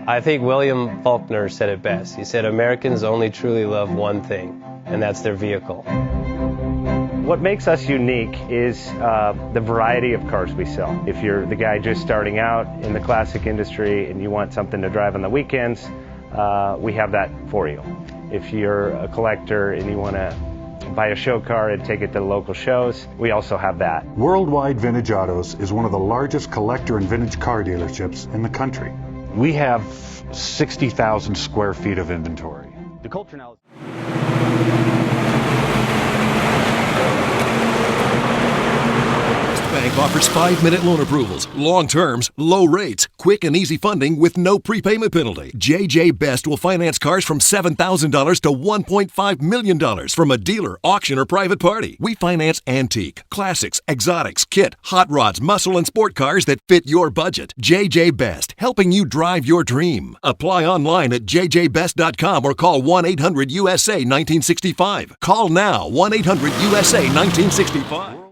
I think William Faulkner said it best. He said, Americans only truly love one thing, and that's their vehicle. What makes us unique is the variety of cars we sell. If you're the guy just starting out in the classic industry and you want something to drive on the weekends, we have that for you. If you're a collector and you want to buy a show car and take it to the local shows, we also have that. Worldwide Vintage Autos is one of the largest collector and vintage car dealerships in the country. We have 60,000 square feet of inventory. The culture now is... Bank offers 5-minute loan approvals, long terms, low rates, quick and easy funding with no prepayment penalty. JJ Best will finance cars from $7,000 to $1.5 million from a dealer, auction, or private party. We finance antique, classics, exotics, kit, hot rods, muscle, and sport cars that fit your budget. JJ Best, helping you drive your dream. Apply online at jjbest.com or call 1-800-USA-1965. Call now, 1-800-USA-1965.